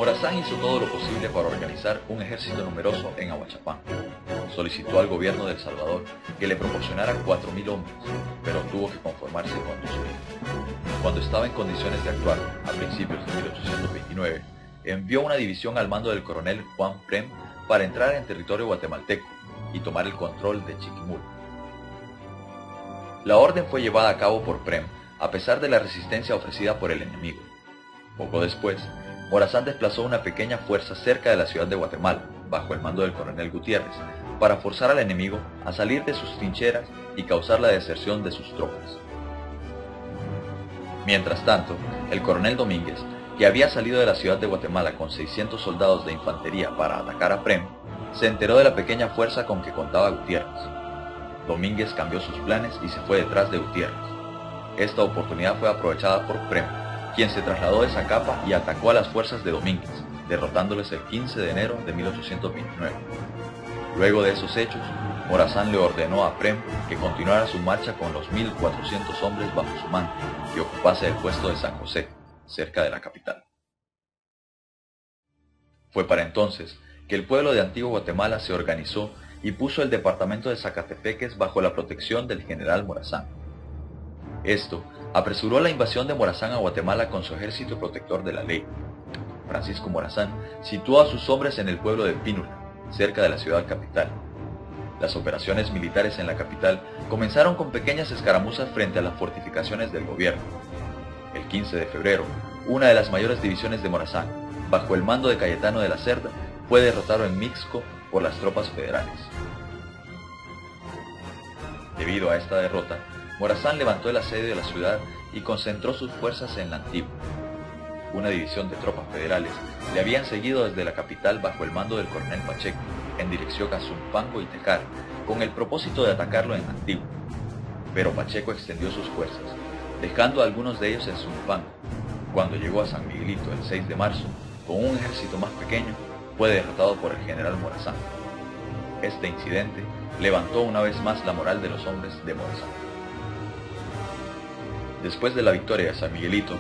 Morazán hizo todo lo posible para organizar un ejército numeroso en Ahuachapán. Solicitó al gobierno de El Salvador que le proporcionara 4.000 hombres, pero tuvo que conformarse con 2.000. Cuando estaba en condiciones de actuar, a principios de 1829, envió una división al mando del coronel Juan Prem para entrar en territorio guatemalteco y tomar el control de Chiquimula. La orden fue llevada a cabo por Prem, a pesar de la resistencia ofrecida por el enemigo. Poco después, Morazán desplazó una pequeña fuerza cerca de la ciudad de Guatemala, bajo el mando del coronel Gutiérrez, para forzar al enemigo a salir de sus trincheras y causar la deserción de sus tropas. Mientras tanto, el coronel Domínguez, que había salido de la ciudad de Guatemala con 600 soldados de infantería para atacar a Prem, se enteró de la pequeña fuerza con que contaba Gutiérrez. Domínguez cambió sus planes y se fue detrás de Gutiérrez. Esta oportunidad fue aprovechada por Prem, quien se trasladó de Zacapa y atacó a las fuerzas de Domínguez, derrotándoles el 15 de enero de 1829. Luego de esos hechos, Morazán le ordenó a Prem que continuara su marcha con los 1.400 hombres bajo su mando y ocupase el puesto de San José, cerca de la capital. Fue para entonces que el pueblo de Antigua Guatemala se organizó y puso el departamento de Zacatepeques bajo la protección del general Morazán. Esto apresuró la invasión de Morazán a Guatemala con su ejército protector de la ley. Francisco Morazán situó a sus hombres en el pueblo de Pínula, cerca de la ciudad capital. Las operaciones militares en la capital comenzaron con pequeñas escaramuzas frente a las fortificaciones del gobierno. El 15 de febrero, una de las mayores divisiones de Morazán, bajo el mando de Cayetano de la Cerda, fue derrotado en Mixco por las tropas federales. Debido a esta derrota, Morazán levantó el asedio de la ciudad y concentró sus fuerzas en la Antigua. Una división de tropas federales le habían seguido desde la capital bajo el mando del coronel Pacheco, en dirección a Zumpango y Tejar, con el propósito de atacarlo en Antigua. Pero Pacheco extendió sus fuerzas, dejando a algunos de ellos en Zumpango. Cuando llegó a San Miguelito el 6 de marzo, con un ejército más pequeño, fue derrotado por el general Morazán. Este incidente levantó una vez más la moral de los hombres de Morazán. Después de la victoria de San Miguelito,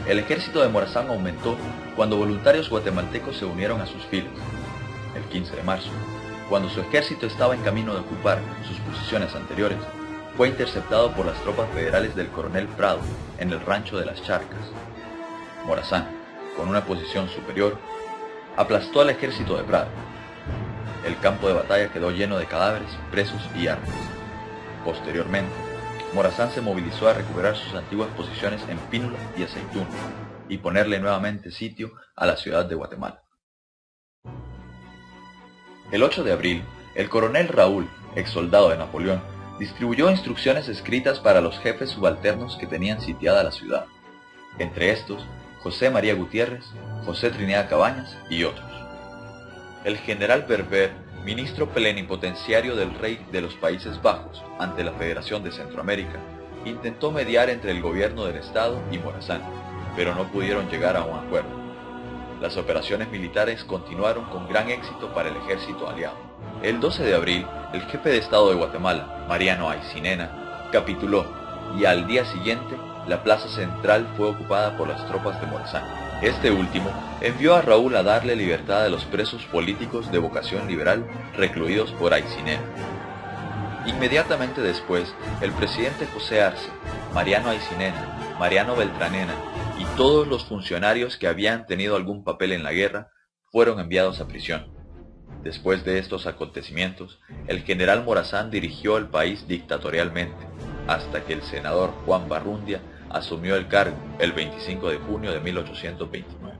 el ejército de Morazán aumentó cuando voluntarios guatemaltecos se unieron a sus filas. El 15 de marzo, cuando su ejército estaba en camino de ocupar sus posiciones anteriores, fue interceptado por las tropas federales del coronel Prado en el rancho de las Charcas. Morazán, con una posición superior, aplastó al ejército de Prado. El campo de batalla quedó lleno de cadáveres, presos y armas. Posteriormente, Morazán se movilizó a recuperar sus antiguas posiciones en Pínula y Aceituna y ponerle nuevamente sitio a la ciudad de Guatemala. El 8 de abril, el coronel Raúl, exsoldado de Napoleón, distribuyó instrucciones escritas para los jefes subalternos que tenían sitiada la ciudad, entre estos José María Gutiérrez, José Trinidad Cabañas y otros. El general Berber, ministro plenipotenciario del rey de los Países Bajos ante la Federación de Centroamérica, intentó mediar entre el gobierno del Estado y Morazán, pero no pudieron llegar a un acuerdo. Las operaciones militares continuaron con gran éxito para el ejército aliado. El 12 de abril, el jefe de Estado de Guatemala, Mariano Aycinena, capituló y al día siguiente la plaza central fue ocupada por las tropas de Morazán. Este último envió a Raúl a darle libertad a los presos políticos de vocación liberal recluidos por Aycinena. Inmediatamente después, el presidente José Arce, Mariano Aycinena, Mariano Beltranena y todos los funcionarios que habían tenido algún papel en la guerra fueron enviados a prisión. Después de estos acontecimientos, el general Morazán dirigió el país dictatorialmente, hasta que el senador Juan Barrundia asumió el cargo el 25 de junio de 1829.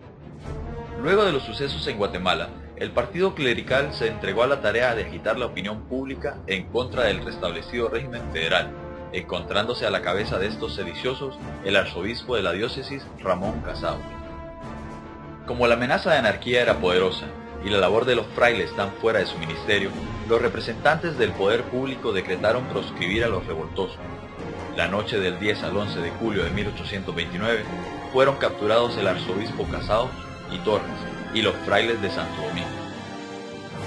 Luego de los sucesos en Guatemala, el partido clerical se entregó a la tarea de agitar la opinión pública en contra del restablecido régimen federal, encontrándose a la cabeza de estos sediciosos el arzobispo de la diócesis Ramón Casao. Como la amenaza de anarquía era poderosa y la labor de los frailes tan fuera de su ministerio, los representantes del poder público decretaron proscribir a los revoltosos. La noche del 10 al 11 de julio de 1829 fueron capturados el arzobispo Casao y Torres y los frailes de Santo Domingo.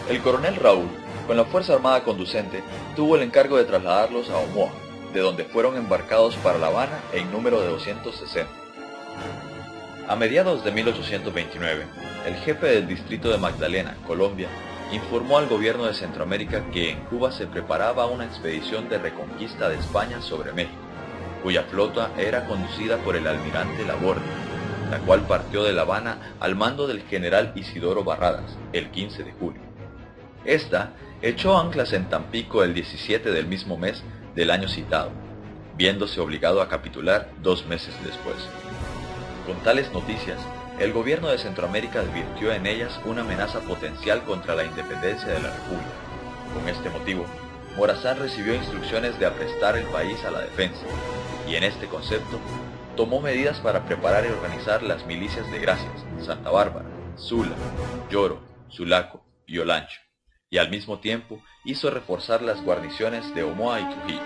El coronel Raúl, con la Fuerza Armada conducente, tuvo el encargo de trasladarlos a Omoa, de donde fueron embarcados para La Habana en número de 260. A mediados de 1829, el jefe del distrito de Magdalena, Colombia, informó al gobierno de Centroamérica que en Cuba se preparaba una expedición de reconquista de España sobre México, cuya flota era conducida por el almirante Laborde, la cual partió de La Habana al mando del general Isidoro Barradas el 15 de julio. Esta echó anclas en Tampico el 17 del mismo mes del año citado, viéndose obligado a capitular 2 meses después. Con tales noticias, el gobierno de Centroamérica advirtió en ellas una amenaza potencial contra la independencia de la República. Con este motivo, Morazán recibió instrucciones de aprestar el país a la defensa, y en este concepto, tomó medidas para preparar y organizar las milicias de Gracias, Santa Bárbara, Sula, Lloro, Sulaco y Olancho, y al mismo tiempo hizo reforzar las guarniciones de Omoa y Trujillo.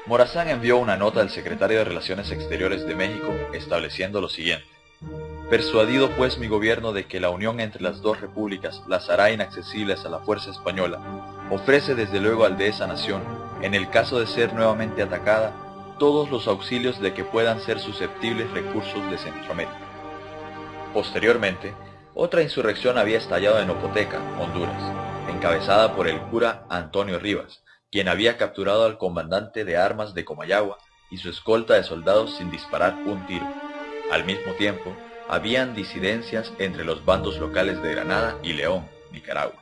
Morazán envió una nota al secretario de Relaciones Exteriores de México estableciendo lo siguiente: persuadido pues mi gobierno de que la unión entre las dos repúblicas las hará inaccesibles a la fuerza española, ofrece desde luego al de esa nación, en el caso de ser nuevamente atacada, todos los auxilios de que puedan ser susceptibles recursos de Centroamérica. Posteriormente, otra insurrección había estallado en Ocoteca, Honduras, encabezada por el cura Antonio Rivas, quien había capturado al comandante de armas de Comayagua y su escolta de soldados sin disparar un tiro. Al mismo tiempo, habían disidencias entre los bandos locales de Granada y León, Nicaragua.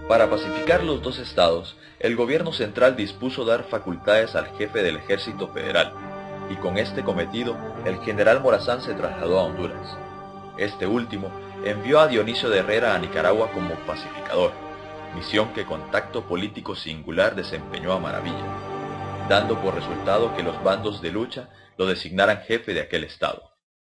Para pacificar los dos estados, el gobierno central dispuso dar facultades al jefe del ejército federal, y con este cometido, el general Morazán se trasladó a Honduras. Este último envió a Dionisio de Herrera a Nicaragua como pacificador, misión que con tacto político singular desempeñó a maravilla, dando por resultado que los bandos de lucha lo designaran jefe de aquel estado.